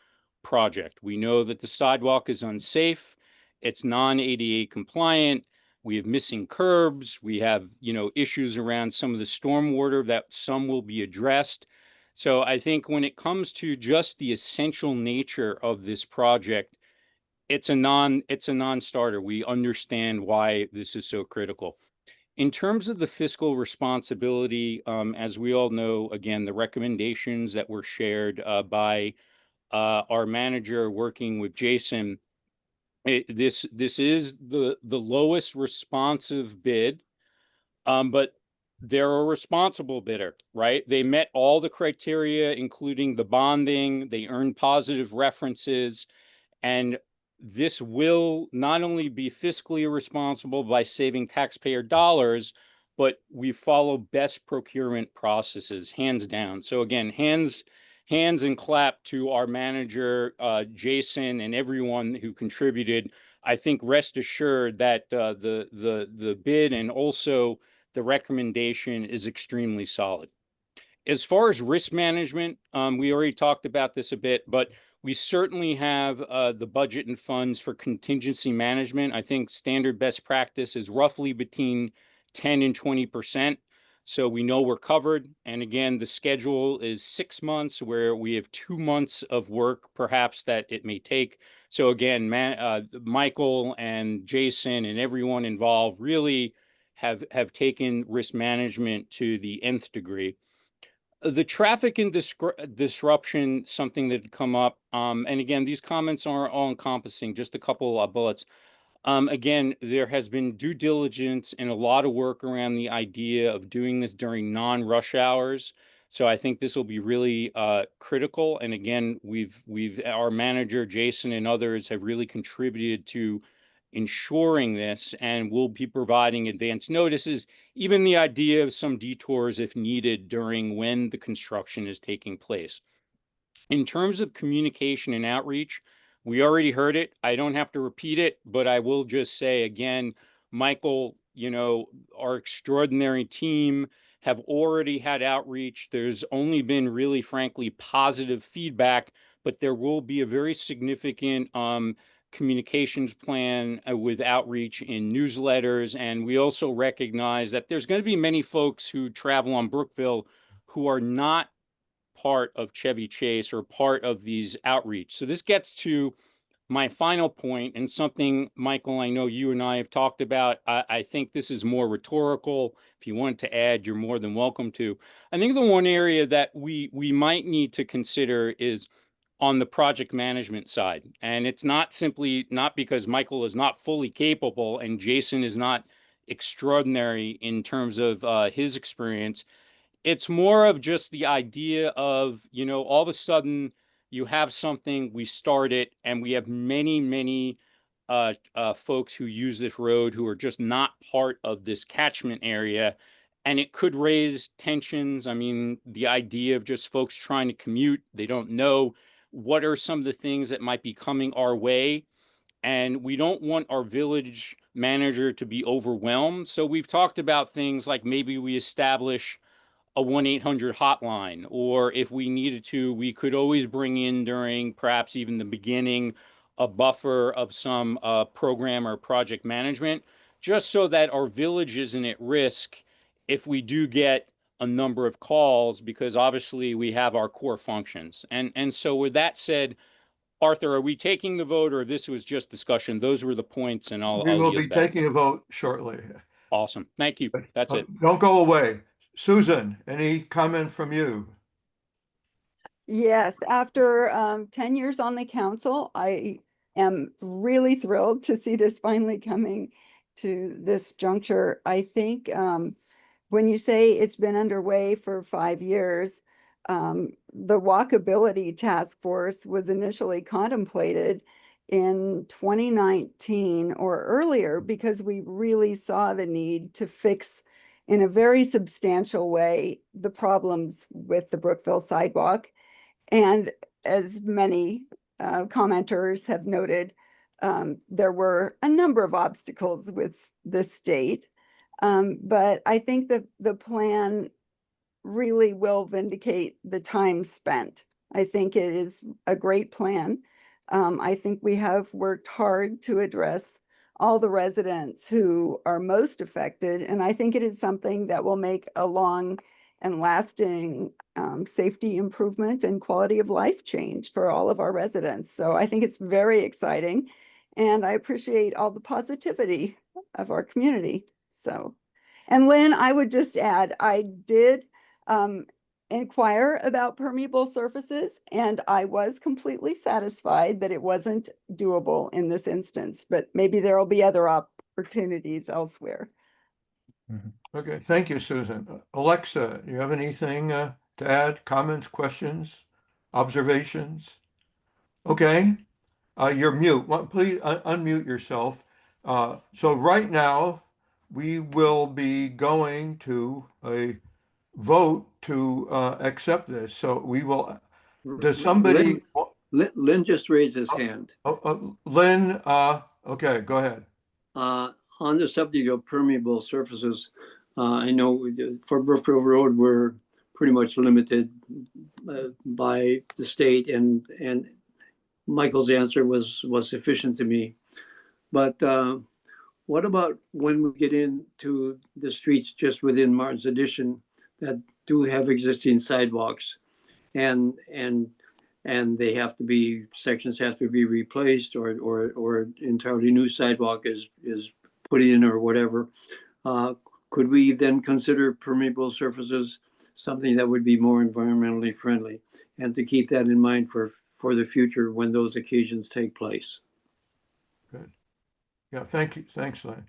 project. We know that the sidewalk is unsafe, it's non-ADA compliant, we have missing curbs, we have, issues around some of the stormwater that some will be addressed. So I think when it comes to just the essential nature of this project, it's a non-starter. We understand why this is so critical. In terms of the fiscal responsibility, as we all know, again, the recommendations that were shared by our manager working with Jason, this is the lowest responsive bid, but they're a responsible bidder, right? They met all the criteria, including the bonding. They earned positive references, and this will not only be fiscally responsible by saving taxpayer dollars, but we follow best procurement processes, hands down. So again, hands and clap to our manager, Jason, and everyone who contributed. I think rest assured that the bid and also the recommendation is extremely solid. As far as risk management, we already talked about this a bit, but we certainly have the budget and funds for contingency management. I think standard best practice is roughly between 10 and 20%. So we know we're covered. And again, the schedule is 6 months where we have 2 months of work, perhaps that it may take. So again, Michael and Jason and everyone involved really have taken risk management to the nth degree. The traffic and disruption, something that had come up. And again, these comments are all encompassing, just a couple of bullets. Again, there has been due diligence and a lot of work around the idea of doing this during non-rush hours. So I think this will be really critical. And again, our manager, Jason, and others have really contributed to ensuring this, and we'll be providing advance notices, even the idea of some detours if needed during when the construction is taking place. In terms of communication and outreach, we already heard it. I don't have to repeat it, but I will just say again, Michael, our extraordinary team have already had outreach. There's only been really, frankly, positive feedback, but there will be a very significant communications plan with outreach in newsletters. And we also recognize that there's going to be many folks who travel on Brookville who are not part of Chevy Chase or part of these outreach. So this gets to my final point, and something, Michael, I know you and I have talked about. I think this is more rhetorical. If you want to add, you're more than welcome to. I think the one area that we might need to consider is on the project management side. And it's not because Michael is not fully capable and Jason is not extraordinary in terms of his experience. It's more of just the idea of, all of a sudden you have something, we start it, and we have many, many folks who use this road who are just not part of this catchment area. And it could raise tensions. I mean, the idea of just folks trying to commute, they don't know what are some of the things that might be coming our way. And we don't want our village manager to be overwhelmed. So we've talked about things like maybe we establish a 1-800 hotline, or if we needed to, we could always bring in during perhaps even the beginning a buffer of some program or project management, just so that our village isn't at risk if we do get a number of calls, because obviously we have our core functions. And so with that said, Arthur, are we taking the vote, or this was just discussion? Those were the points, and We I'll will yield be back. taking a vote shortly. Awesome. Thank you. That's it. Don't go away. Susan, any comment from you? Yes, after 10 years on the council, I am really thrilled to see this finally coming to this juncture. I think when you say it's been underway for 5 years, the walkability task force was initially contemplated in 2019 or earlier because we really saw the need to fix in a very substantial way the problems with the Brookville Sidewalk. And as many commenters have noted, there were a number of obstacles with the state. But I think that the plan really will vindicate the time spent. I think it is a great plan. I think we have worked hard to address all the residents who are most affected. And I think it is something that will make a long and lasting safety improvement and quality of life change for all of our residents. So I think it's very exciting. And I appreciate all the positivity of our community. So, and Lynn, I would just add, I did inquire about permeable surfaces, and I was completely satisfied that it wasn't doable in this instance, but maybe there will be other opportunities elsewhere. Okay, thank you, Susan. Alexa, do you have anything to add? Comments, questions, observations? Okay, you're mute. Please unmute yourself. So right now, we will be going to a vote to accept this. So we will, does somebody? Lynn just raised his hand. Lynn, okay, go ahead. On the subject of permeable surfaces, I know for Brookville Road, we're pretty much limited by the state, and Michael's answer was sufficient to me. But What about when we get into the streets just within Martin's Addition that do have existing sidewalks and they have to be, sections have to be replaced or entirely new sidewalk is put in or whatever? Could we then consider permeable surfaces something that would be more environmentally friendly, and to keep that in mind for the future when those occasions take place? Good. Yeah, thank you. Thanks, Len.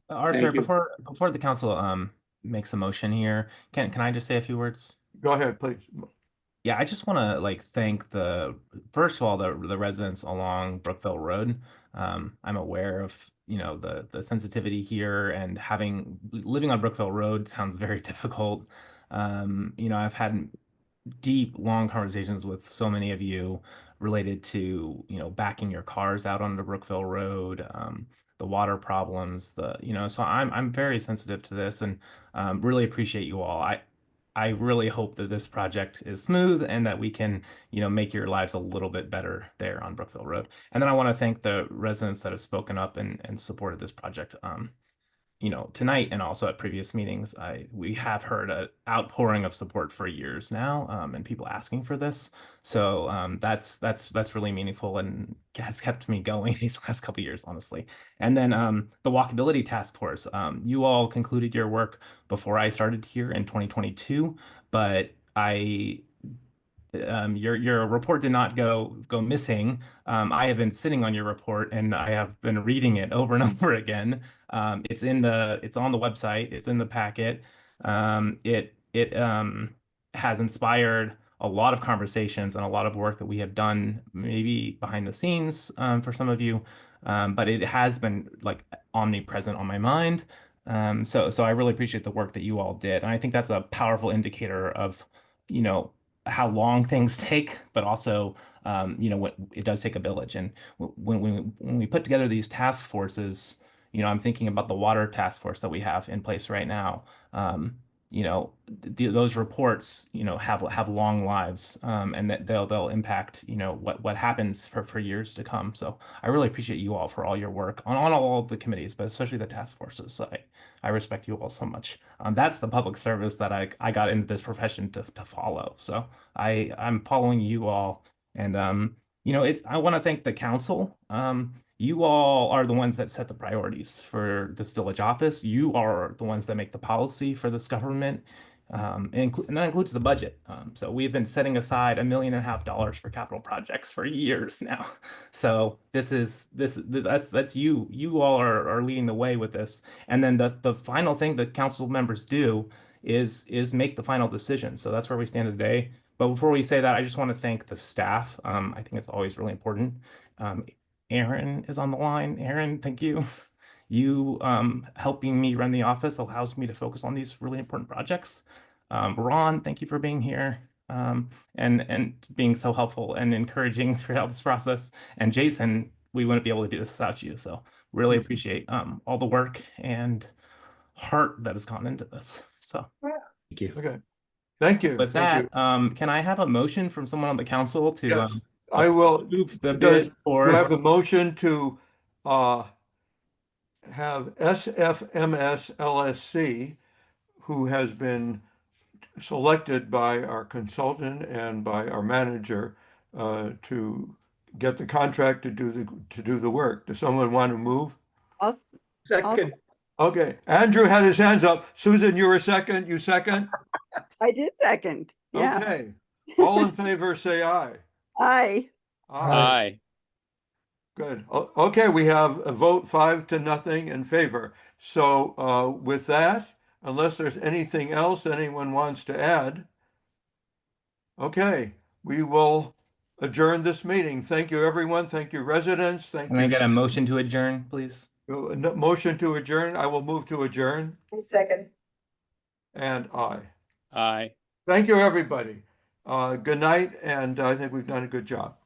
Arthur, Thank you. before the council makes a motion here, can I just say a few words? Go ahead, please. Yeah, I just want to like thank first of all the residents along Brookville Road. I'm aware of the sensitivity here, and living on Brookville Road sounds very difficult. I've had deep, long conversations with so many of you related to, backing your cars out onto Brookville Road, the water problems, so I'm very sensitive to this, and really appreciate you all. I really hope that this project is smooth and that we can, make your lives a little bit better there on Brookville Road. And then I want to thank the residents that have spoken up and supported this project. Tonight and also at previous meetings, we have heard an outpouring of support for years now, and people asking for this. So that's really meaningful and has kept me going these last couple of years, honestly. And then the walkability task force, you all concluded your work before I started here in 2022, but your report did not go missing. I have been sitting on your report and I have been reading it over and over again. It's on the website. It's in the packet. It has inspired a lot of conversations and a lot of work that we have done, maybe behind the scenes for some of you, but it has been like omnipresent on my mind. So I really appreciate the work that you all did, and I think that's a powerful indicator of, how long things take, but also, what it does take a village. And when we put together these task forces, I'm thinking about the water task force that we have in place right now. Those reports, have long lives, and that they'll impact, what happens for years to come. So I really appreciate you all for all your work on all of the committees, but especially the task forces. So I respect you all so much. That's the public service that I got into this profession to follow. So I'm following you all, and I want to thank the council. You all are the ones that set the priorities for this village office. You are the ones that make the policy for this government. And that includes the budget. So we've been setting aside $1.5 million for capital projects for years now. So that's you. You all are leading the way with this. And then the final thing that council members do is make the final decision. So that's where we stand today. But before we say that, I just want to thank the staff. I think it's always really important. Aaron is on the line. Aaron, thank you. You helping me run the office allows me to focus on these really important projects. Ron, thank you for being here, and being so helpful and encouraging throughout this process. And Jason, we wouldn't be able to do this without you. So really appreciate all the work and heart that has gone into this. So Thank you. Okay. Thank you. with Thank that, you. can I have a motion from someone on the council to Yes, I will. move the Does, bid for? do I have a motion to have SFMS LSC, who has been selected by our consultant and by our manager, to get the contract to do the work. Does someone want to move? I'll, Second, Okay, Andrew had his hands up. Susan, you were second. You second? I did second. Yeah. Okay. All in favor, say aye. Aye. Aye. Good. Okay, we have a vote 5-0 in favor. So with that, unless there's anything else anyone wants to add, okay, we will adjourn this meeting. Thank you, everyone. Thank you, residents. Thank Can I you. get a motion to adjourn, please? Motion to adjourn. I will move to adjourn. Second. And aye. Aye. Thank you, everybody. Good night, and I think we've done a good job.